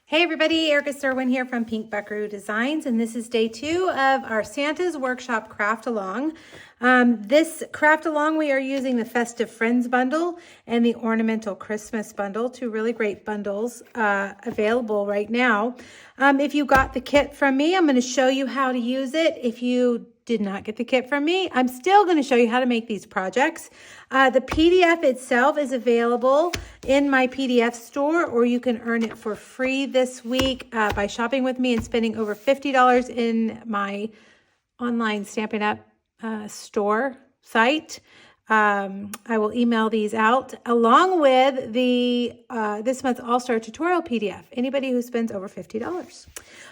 Hey everybody, Erica Serwin here from Pink Buckaroo Designs, and this is day 2 of our Santa's Workshop Craft Along. This Craft Along, we are using the Festive Friends bundle and the Ornamental Christmas bundle, two really great bundles available right now. If you got the kit from me, I'm going to show you how to use it. If you did not get the kit from me, I'm still going to show you how to make these projects. The PDF itself is available in my PDF store, or you can earn it for free this week by shopping with me and spending over $50 in my online Stampin' Up! Store site. I will email these out along with the this month's All-Star Tutorial PDF. Anybody who spends over $50.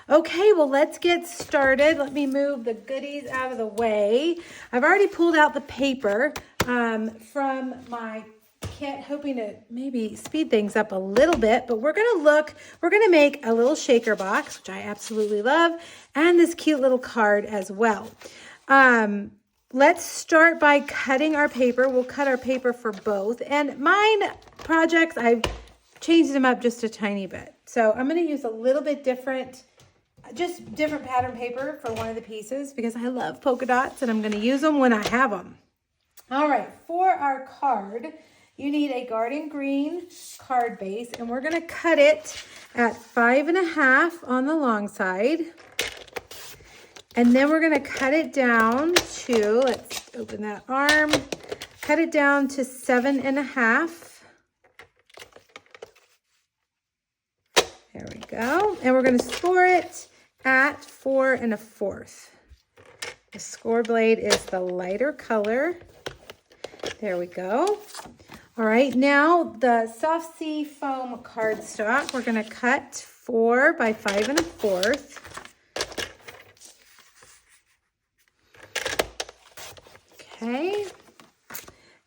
Okay, well, let's get started. Let me move the goodies out of the way. I've already pulled out the paper from my kit, hoping to maybe speed things up a little bit, but we're gonna make a little shaker box, which I absolutely love, and this cute little card as well. Let's start by cutting our paper. We'll cut our paper for both. And mine projects, I've changed them up just a tiny bit. So I'm going to use a little bit different, just different pattern paper for one of the pieces because I love polka dots and I'm going to use them when I have them. All right, for our card, you need a garden green card base, and we're going to cut it at 5.5 on the long side. And then we're going to cut it down to, let's open that arm, cut it down to 7.5. There we go. And we're going to score it at 4 1/4. The score blade is the lighter color. There we go. All right, now the soft sea foam cardstock, we're going to cut 4 by 5 1/4. Okay,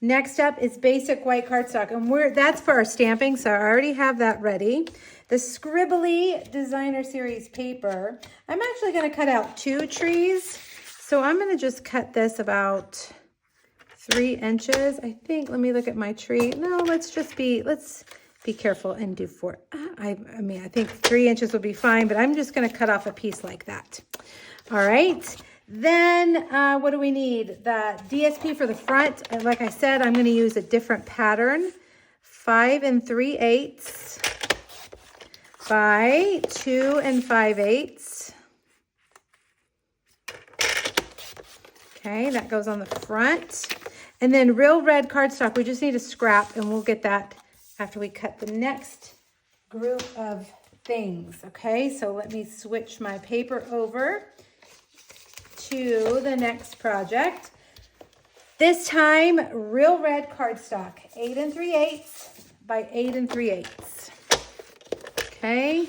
next up is basic white cardstock, and that's for our stamping, so I already have that ready. The Scribbly Designer Series paper, I'm actually going to cut out 2 trees, so I'm going to just cut this about 3 inches, I think. Let me look at my tree. No, let's be careful and do 4. I think 3 inches would be fine, but I'm just going to cut off a piece like that. All right. Then what do we need? The DSP for the front. And like I said, I'm going to use a different pattern. 5 3/8 by 2 5/8. Okay, that goes on the front. And then real red cardstock, we just need a scrap, and we'll get that after we cut the next group of things. Okay, so let me switch my paper over to the next project. This time, real red cardstock, 8 3/8 by 8 3/8. Okay,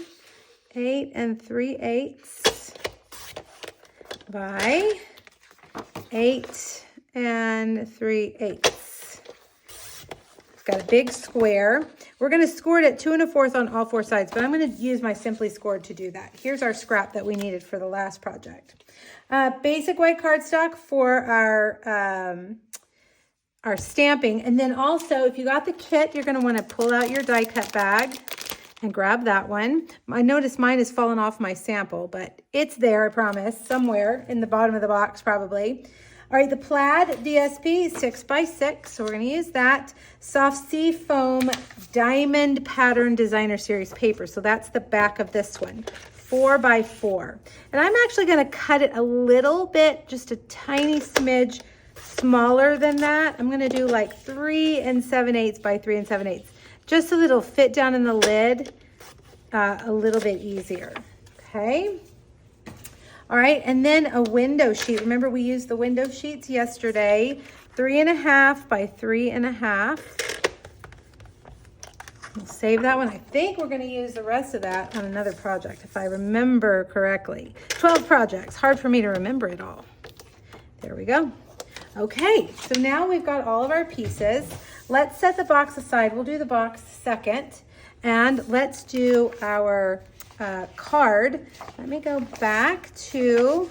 8 3/8 by 8 3/8. It's got a big square. We're going to score it at 2 1/4 on all 4 sides, but I'm going to use my Simply Scored to do that. Here's our scrap that we needed for the last project. Basic white cardstock for our stamping. And then also, if you got the kit, you're going to want to pull out your die cut bag and grab that one. I noticed mine has fallen off my sample, but it's there, I promise, somewhere in the bottom of the box probably. All right, the plaid DSP 6 by 6, so we're going to use that. Soft Sea Foam Diamond Pattern Designer Series paper, so that's the back of this one, 4 by 4. And I'm actually going to cut it a little bit, just a tiny smidge smaller than that. I'm going to do like 3 7/8 by 3 7/8, just so that it'll fit down in the lid a little bit easier. Okay. All right, and then a window sheet. Remember, we used the window sheets yesterday. 3 1/2 by 3 1/2. We'll save that one. I think we're going to use the rest of that on another project, if I remember correctly. 12 projects. Hard for me to remember it all. There we go. Okay, so now we've got all of our pieces. Let's set the box aside. We'll do the box second. And let's do our card. Let me go back to,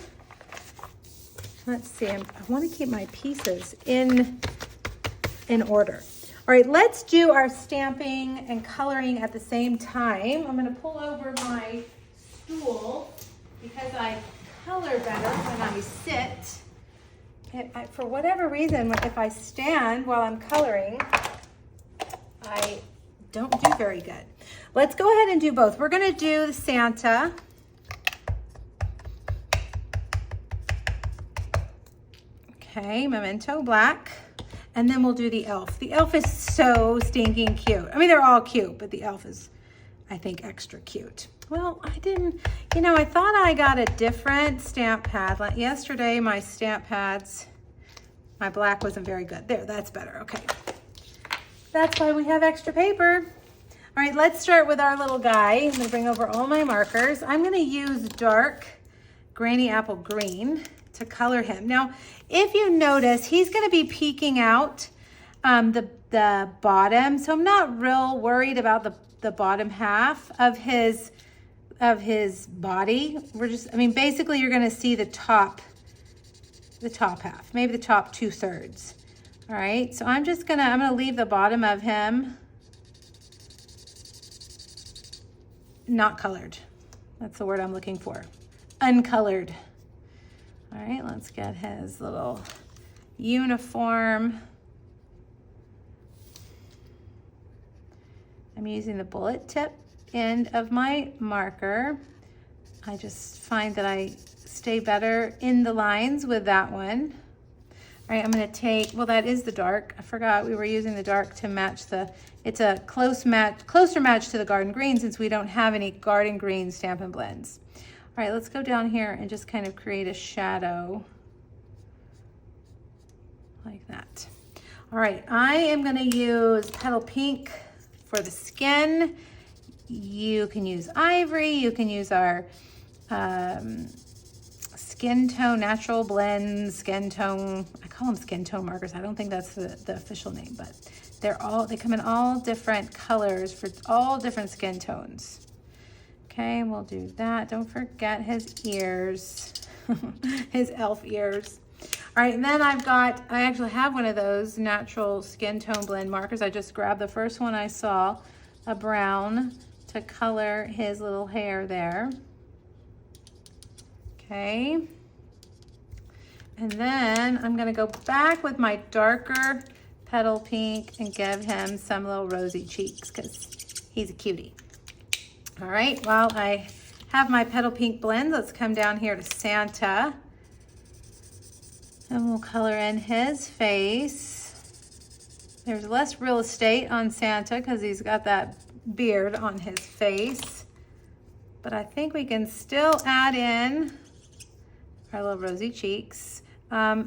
let's see, I want to keep my pieces in order. All right, let's do our stamping and coloring at the same time. I'm gonna pull over my stool because I color better when I sit. For whatever reason, if I stand while I'm coloring, I don't do very good. Let's go ahead and do both. We're gonna do the Santa. Okay, Memento Black. And then we'll do the elf. The elf is so stinking cute. I mean, they're all cute, but the elf is, I think, extra cute. Well, I didn't, you know, I thought I got a different stamp pad. Like yesterday, my stamp pads, my black wasn't very good. There, that's better, okay. That's why we have extra paper. All right, let's start with our little guy. I'm gonna bring over all my markers. I'm gonna use dark Granny Apple Green to color him. Now, if you notice, he's gonna be peeking out the bottom, so I'm not real worried about the bottom half of his body. We're just, I mean, basically you're gonna see the top half, maybe the top 2/3. All right, so I'm gonna leave the bottom of him not colored. That's the word I'm looking for, uncolored. All right, let's get his little uniform. I'm using the bullet tip end of my marker. I just find that I stay better in the lines with that one. All right, I'm gonna take, well, that is the dark. I forgot we were using the dark to match it's a closer match to the garden green since we don't have any garden green Stampin' Blends. All right, let's go down here and just kind of create a shadow like that. All right, I am gonna use Petal Pink for the skin. You can use ivory, you can use our skin tone, natural blend, skin tone. I call them skin tone markers. I don't think that's the official name, but they come in all different colors for all different skin tones. Okay, we'll do that. Don't forget his ears, his elf ears. All right, and then I actually have one of those natural skin tone blend markers. I just grabbed the first one I saw, a brown, to color his little hair there. Okay. And then I'm gonna go back with my darker Petal Pink and give him some little rosy cheeks because he's a cutie. All right, while I have my Petal Pink blend, let's come down here to Santa. And we'll color in his face. There's less real estate on Santa because he's got that beard on his face. But I think we can still add in our little rosy cheeks.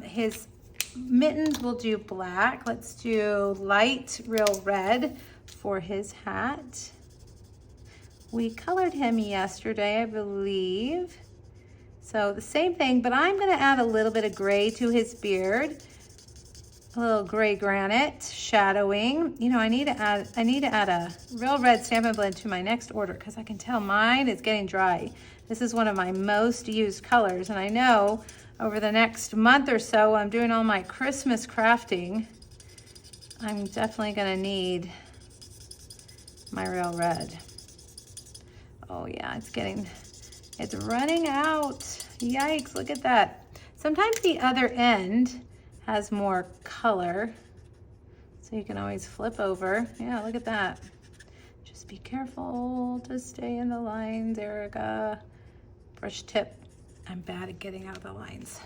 His mittens will do black. Let's do light real red for his hat. We colored him yesterday, I believe. So the same thing, but I'm gonna add a little bit of gray to his beard. A little gray granite shadowing. You know, I need to add a real red Stampin' Blend to my next order because I can tell mine is getting dry. This is one of my most used colors, and I know over the next month or so, I'm doing all my Christmas crafting. I'm definitely gonna need my real red. Oh yeah, it's running out. Yikes, look at that. Sometimes the other end has more color, so you can always flip over. Yeah, look at that. Just be careful to stay in the lines, Erica. Brush tip, I'm bad at getting out of the lines.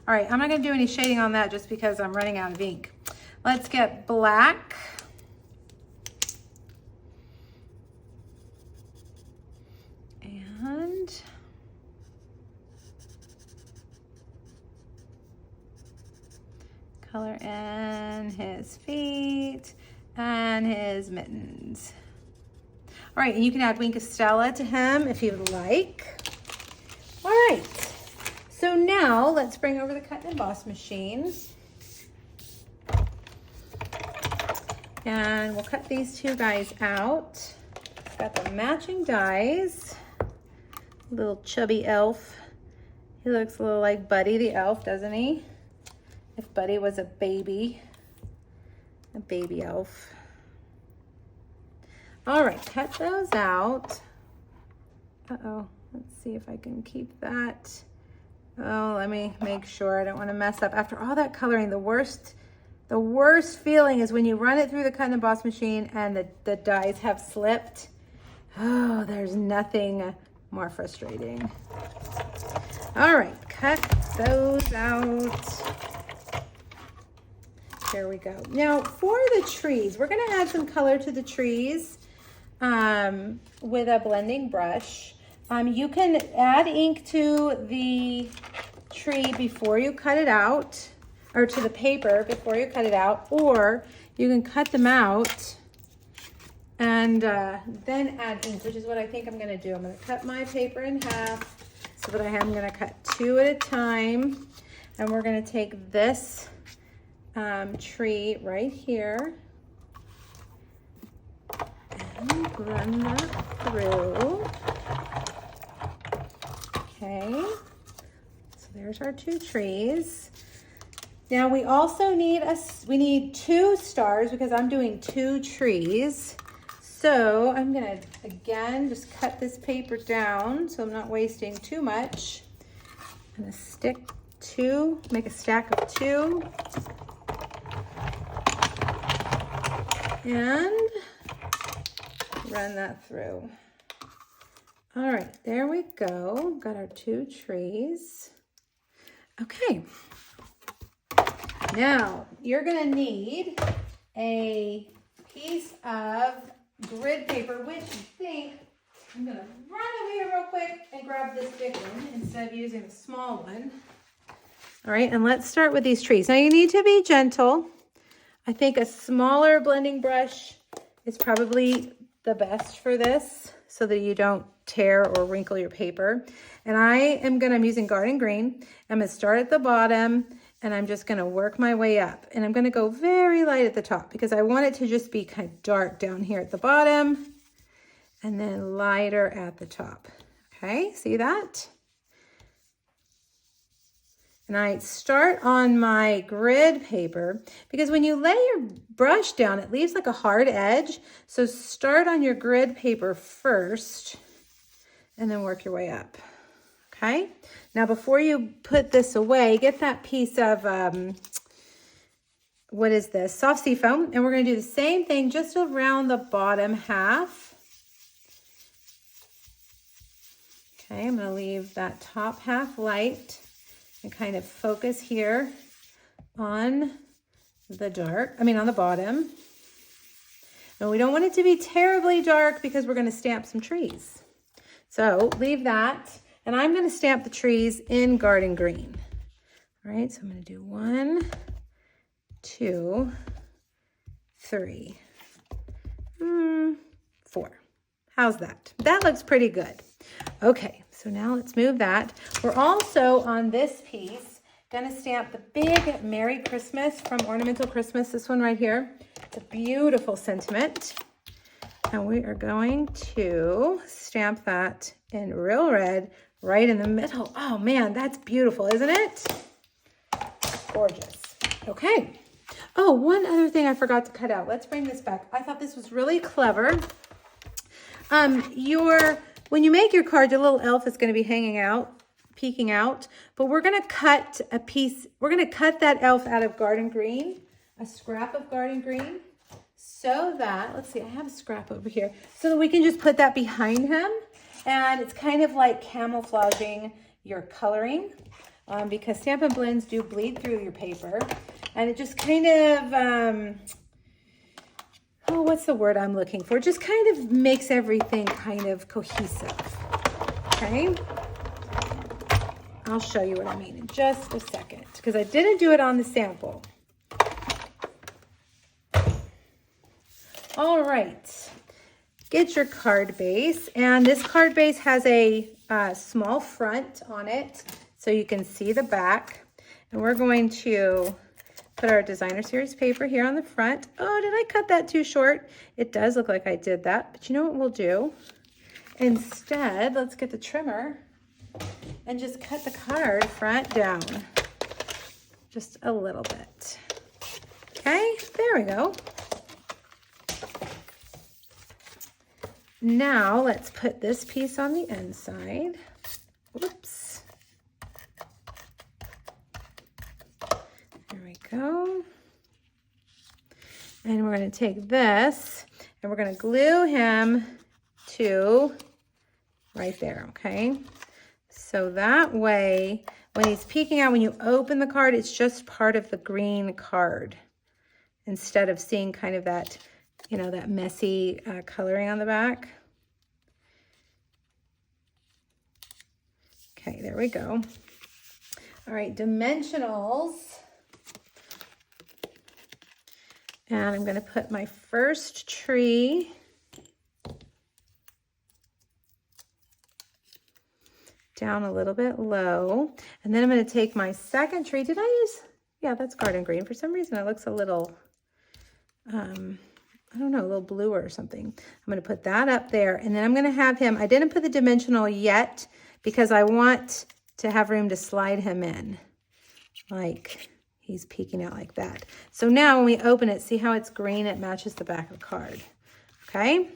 All right, I'm not gonna do any shading on that just because I'm running out of ink. Let's get black. And color in his feet and his mittens. All right, and you can add Wink of Stella to him if you would like. All right, so now let's bring over the cut and emboss machine. And we'll cut these two guys out. Got the matching dies. Little chubby elf. He looks a little like Buddy the elf, doesn't he? If Buddy was a baby. a baby elf. All right, cut those out. Uh-oh, let's see if I can keep that. Oh, let me make sure I don't want to mess up. After all that coloring, the worst feeling is when you run it through the cut and emboss machine and the dies have slipped. Oh, there's nothing more frustrating. All right, cut those out. There we go. Now for the trees, we're gonna add some color to the trees with a blending brush. You can add ink to the tree before you cut it out, or to the paper before you cut it out, or you can cut them out and then add ink, which is what I think I'm gonna do. I'm gonna cut my paper in half so that I'm gonna cut 2 at a time, and we're gonna take this tree right here and run that through. Okay, so there's our 2 trees. Now we also need 2 stars because I'm doing 2 trees. So I'm gonna, again, just cut this paper down so I'm not wasting too much. I'm gonna make a stack of 2. And run that through. All right, there we go. Got our 2 trees. Okay. Now, you're gonna need a piece of grid paper, which I think I'm gonna run over here real quick and grab this big one instead of using the small one. All right, and let's start with these trees. Now you need to be gentle. I think a smaller blending brush is probably the best for this so that you don't tear or wrinkle your paper. And I'm using Garden Green. I'm gonna start at the bottom and I'm just gonna work my way up. And I'm gonna go very light at the top because I want it to just be kind of dark down here at the bottom and then lighter at the top. Okay, see that? And I start on my grid paper because when you lay your brush down, it leaves like a hard edge. So start on your grid paper first and then work your way up. Okay. Now, before you put this away, get that piece of, what is this? Soft sea foam. And we're going to do the same thing just around the bottom half. Okay. I'm going to leave that top half light and kind of focus here on the bottom. And we don't want it to be terribly dark because we're going to stamp some trees. So leave that. And I'm going to stamp the trees in Garden Green. All right, so I'm going to do 1, 2, 3, 4. How's that? That looks pretty good. Okay, so now let's move that. We're also on this piece going to stamp the big Merry Christmas from Ornamental Christmas, this one right here. It's a beautiful sentiment. And we are going to stamp that in real red right in the middle. Oh man, that's beautiful, isn't it? Gorgeous. Okay. Oh, one other thing I forgot to cut out. Let's bring this back. I thought this was really clever. When you make your card, your little elf is going to be hanging out, peeking out, but we're going to cut a piece. We're going to cut that elf out of Garden Green, a scrap of Garden Green, so that, let's see, I have a scrap over here, so that we can just put that behind him. And it's kind of like camouflaging your coloring because Stampin' Blends do bleed through your paper. And it just kind of, what's the word I'm looking for? Just kind of makes everything kind of cohesive. Okay? I'll show you what I mean in just a second because I didn't do it on the sample. All right. Get your card base, and this card base has a small front on it so you can see the back. And we're going to put our designer series paper here on the front. Oh, did I cut that too short? It does look like I did that, but you know what we'll do? Instead, let's get the trimmer and just cut the card front down just a little bit. Okay, there we go. Now let's put this piece on the inside. Whoops. There we go. And we're going to take this and we're going to glue him to right there, okay? So that way, when he's peeking out, when you open the card, it's just part of the green card instead of seeing kind of that, you know, that messy coloring on the back. Okay, there we go. All right, dimensionals. And I'm going to put my first tree down a little bit low. And then I'm going to take my second tree. Did I use? Yeah, that's garden green. For some reason, it looks a little, I don't know, a little bluer or something. I'm going to put that up there. And then I'm going to have him, I didn't put the dimensional yet because I want to have room to slide him in. Like he's peeking out like that. So now when we open it, see how it's green? It matches the back of the card. Okay.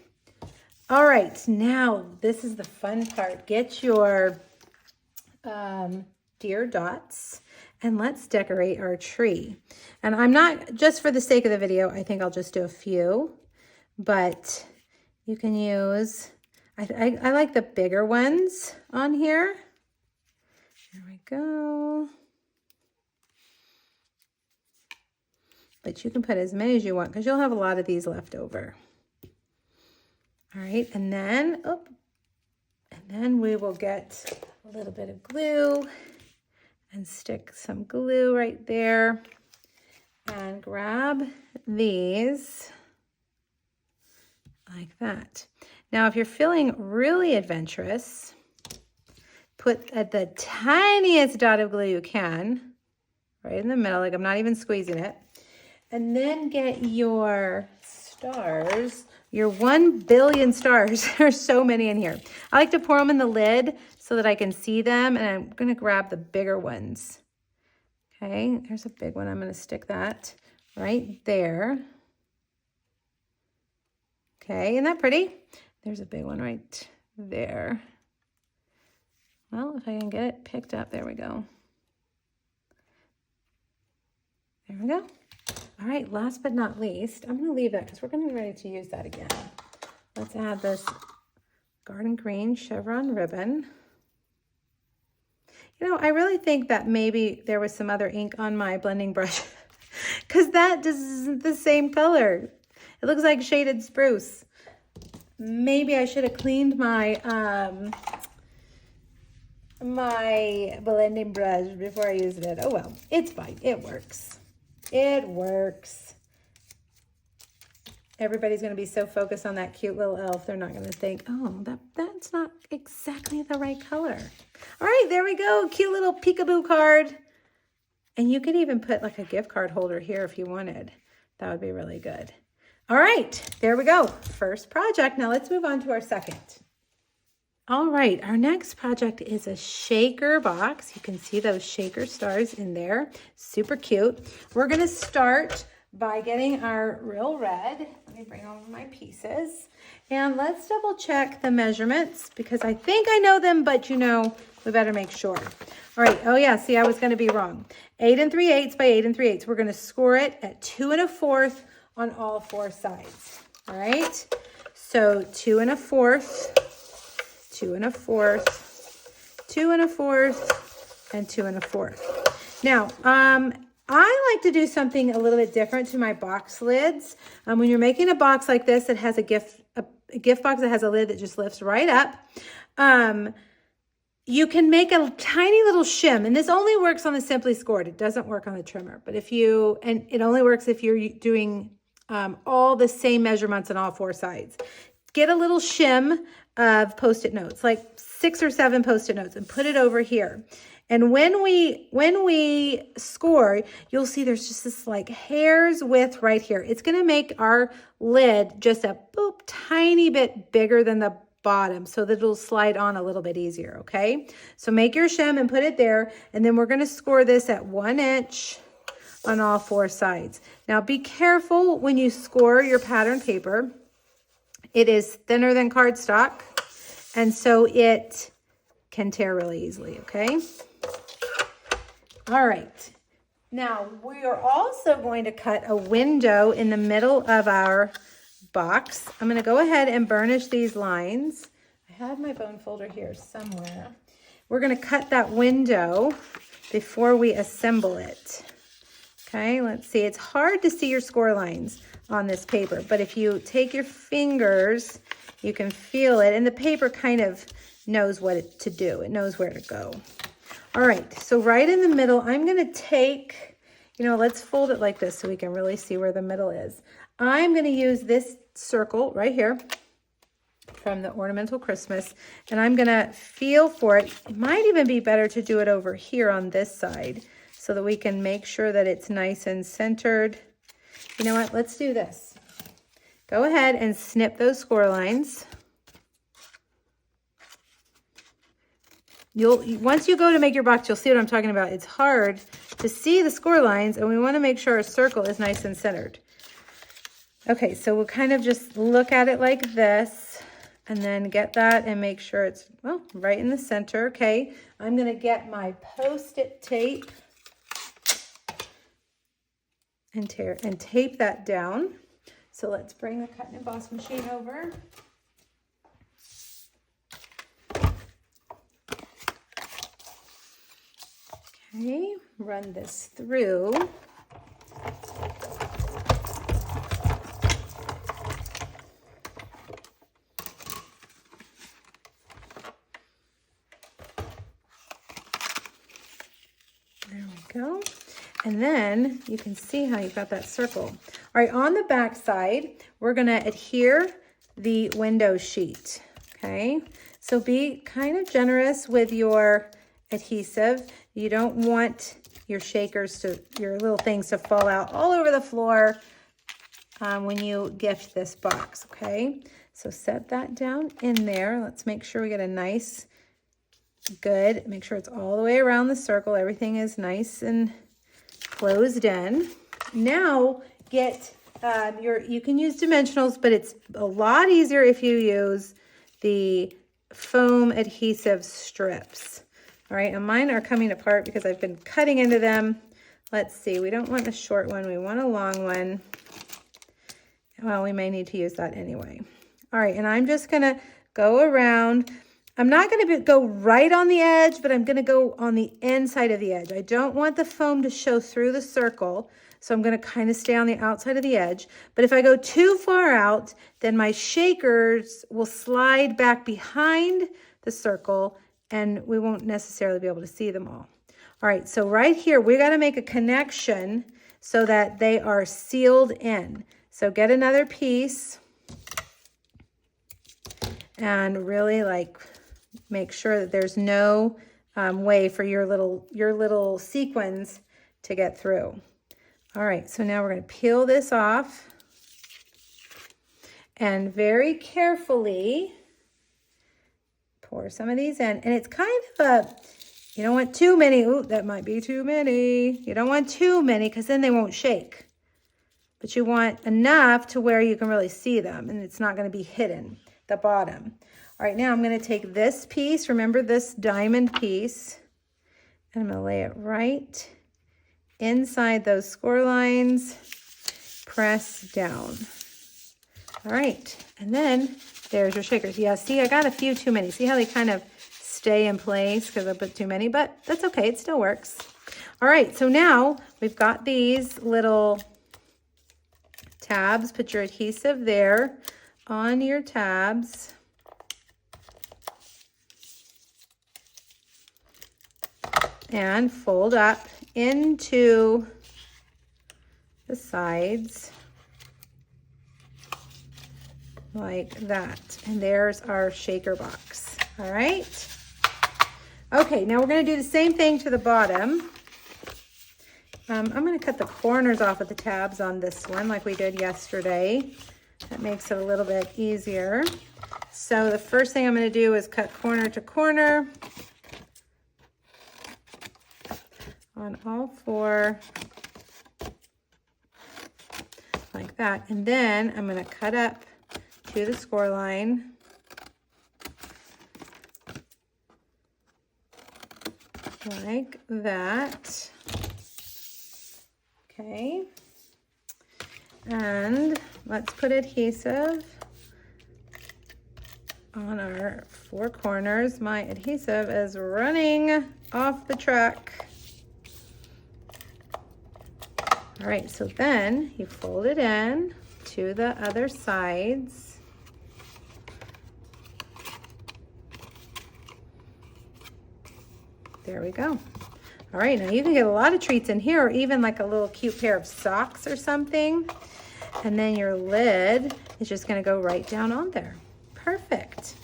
All right. Now this is the fun part. Get your deer dots and let's decorate our tree. And I'm not, just for the sake of the video, I think I'll just do a few, but you can use, I like the bigger ones on here. There we go. But you can put as many as you want because you'll have a lot of these left over. All right, and then we will get a little bit of glue and stick some glue right there and grab these like that. Now, if you're feeling really adventurous, put the tiniest dot of glue you can right in the middle, like I'm not even squeezing it. And then get your stars, your 1 billion stars. There's so many in here. I like to pour them in the lid so that I can see them. And I'm going to grab the bigger ones. Okay, there's a big one. I'm going to stick that right there. Okay, isn't that pretty? There's a big one right there. Well, if I can get it picked up, there we go. There we go. All right, last but not least, I'm going to leave that because we're going to be ready to use that again. Let's add this garden green chevron ribbon. You know, I really think that maybe there was some other ink on my blending brush because that just isn't the same color. It looks like shaded spruce. Maybe I should have cleaned my my blending brush before I used it. Oh well, it's fine. It works. It works. Everybody's going to be so focused on that cute little elf, they're not going to think, oh, that's not exactly the right color. All right, there we go. Cute little peekaboo card. And you could even put like a gift card holder here if you wanted. That would be really good. All right, there we go. First project. Now let's move on to our second. All right, our next project is a shaker box. You can see those shaker stars in there. Super cute. We're going to start by getting our real red. Let me bring over my pieces. And let's double check the measurements because I think I know them, but you know, we better make sure. All right. Oh yeah, see, I was going to be wrong. 8 3/8 by 8 3/8. We're going to score it at 2 1/4 on all 4 sides. All right. So 2 1/4, 2 1/4, 2 1/4, and 2 1/4. Now, I like to do something a little bit different to my box lids. When you're making a box like this that has a gift box that has a lid that just lifts right up, you can make a tiny little shim, and this only works on the Simply Scored. It doesn't work on the trimmer, but and it only works if you're doing all the same measurements on all 4 sides. Get a little shim of Post-it notes, like 6 or 7 Post-it notes, and put it over here. And when we score, you'll see there's just this like hair's width right here. It's going to make our lid just a boop, tiny bit bigger than the bottom so that it'll slide on a little bit easier, okay? So make your shim and put it there, and then we're going to score this at 1 inch on all 4 sides. Now be careful when you score your pattern paper. It is thinner than cardstock, and so it can tear really easily, okay? All right. Now we are also going to cut a window in the middle of our box. I'm going to go ahead and burnish these lines. I have my bone folder here somewhere. We're going to cut that window before we assemble it. Okay, let's see. It's hard to see your score lines on this paper, but if you take your fingers, you can feel it, and the paper kind of knows what to do. It knows where to go. All right, so right in the middle, I'm going to take, let's fold it like this so we can really see where the middle is. I'm going to use this circle right here from the Ornamental Christmas, and I'm going to feel for it. It might even be better to do it over here on this side so that we can make sure that it's nice and centered. You know what? Let's do this. Go ahead and snip those score lines. Once you go to make your box, you'll see what I'm talking about. It's hard to see the score lines, and we want to make sure our circle is nice and centered. Okay, so we'll kind of just look at it like this, and then get that and make sure it's, well, right in the center. Okay, I'm going to get my Post-it tape and tape that down. So let's bring the cut and emboss machine over. Okay, run this through. There we go. And then you can see how you've got that circle. All right, on the back side, we're gonna adhere the window sheet, okay? So be kind of generous with your adhesive. You don't want your your little things to fall out all over the floor when you gift this box, okay? So set that down in there. Let's make sure we get a nice, good, make sure it's all the way around the circle. Everything is nice and closed in. Now get you can use dimensionals, but it's a lot easier if you use the foam adhesive strips. All right, and mine are coming apart because I've been cutting into them. Let's see, we don't want a short one, we want a long one. Well, we may need to use that anyway. All right, and I'm just gonna go around. I'm not gonna go right on the edge, but I'm gonna go on the inside of the edge. I don't want the foam to show through the circle, so I'm gonna kind of stay on the outside of the edge. But if I go too far out, then my shakers will slide back behind the circle and we won't necessarily be able to see them all. All right, so right here, we gotta make a connection so that they are sealed in. So get another piece and really make sure that there's no way for your little sequins to get through. All right, so now we're gonna peel this off and very carefully pour some of these in. And it's kind of you don't want too many. Ooh, that might be too many. You don't want too many because then they won't shake. But you want enough to where you can really see them and it's not gonna be hidden, the bottom. All right, now I'm gonna take this piece, remember this diamond piece, and I'm gonna lay it right inside those score lines, press down. All right, and then there's your shakers. Yeah, see, I got a few too many. See how they kind of stay in place because I put too many, but that's okay, it still works. All right, so now we've got these little tabs. Put your adhesive there on your tabs. And fold up into the sides like that. And there's our shaker box. All right. Okay, now we're going to do the same thing to the bottom. I'm going to cut the corners off of the tabs on this one like we did yesterday. That makes it a little bit easier. So the first thing I'm going to do is cut corner to corner on all 4 that. And then I'm going to cut up to the score line. Like that. Okay. And let's put adhesive on our 4 corners. My adhesive is running off the truck. All right, so then you fold it in to the other sides. There we go. All right, now you can get a lot of treats in here, or even like a little cute pair of socks or something. And then your lid is just gonna go right down on there. Perfect.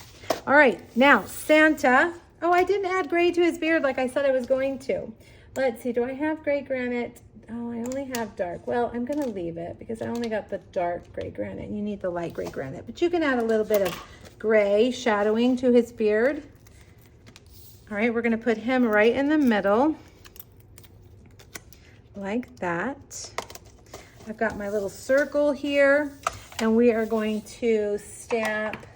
All right, now Santa. Oh, I didn't add gray to his beard like I said I was going to. Let's see, do I have gray granite? Oh, I only have dark. Well, I'm gonna leave it because I only got the dark gray granite. You need the light gray granite, but you can add a little bit of gray shadowing to his beard. All right, we're gonna put him right in the middle, like that. I've got my little circle here, and we are going to stamp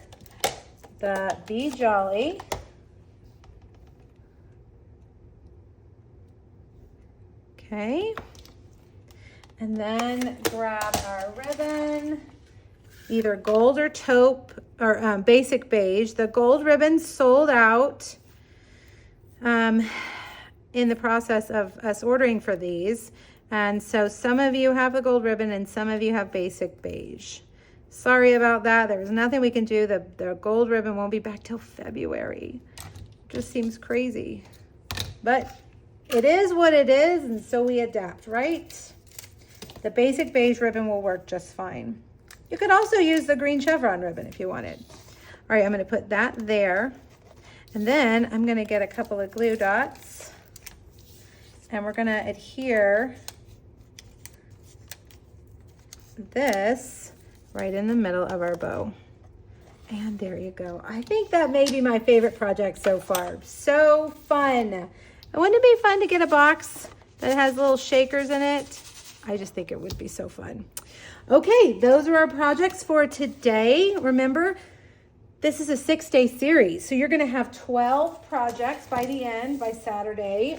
the Be Jolly. Okay. And then grab our ribbon, either gold or taupe, or basic beige. The gold ribbon sold out in the process of us ordering for these. And so some of you have the gold ribbon and some of you have basic beige. Sorry about that. There was nothing we can do. The gold ribbon won't be back till February. Just seems crazy. But it is what it is, and so we adapt, right? The basic beige ribbon will work just fine. You could also use the green chevron ribbon if you wanted. All right, I'm gonna put that there. And then I'm gonna get a couple of glue dots, and we're gonna adhere this right in the middle of our bow. And there you go. I think that may be my favorite project so far. So fun. And wouldn't it be fun to get a box that has little shakers in it? I just think it would be so fun. Okay, those are our projects for today. Remember, this is a 6-day series, so you're gonna have 12 projects by the end, by Saturday.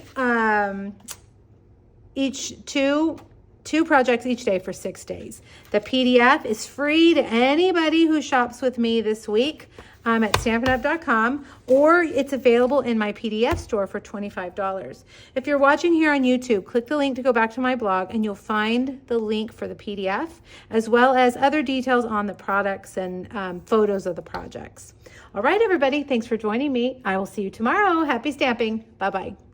Each two projects each day for 6 days. The PDF is free to anybody who shops with me this week at stampin'up.com, or it's available in my PDF store for $25. If you're watching here on YouTube, click the link to go back to my blog and you'll find the link for the PDF, as well as other details on the products and photos of the projects. All right, everybody, thanks for joining me. I will see you tomorrow. Happy stamping. Bye-bye.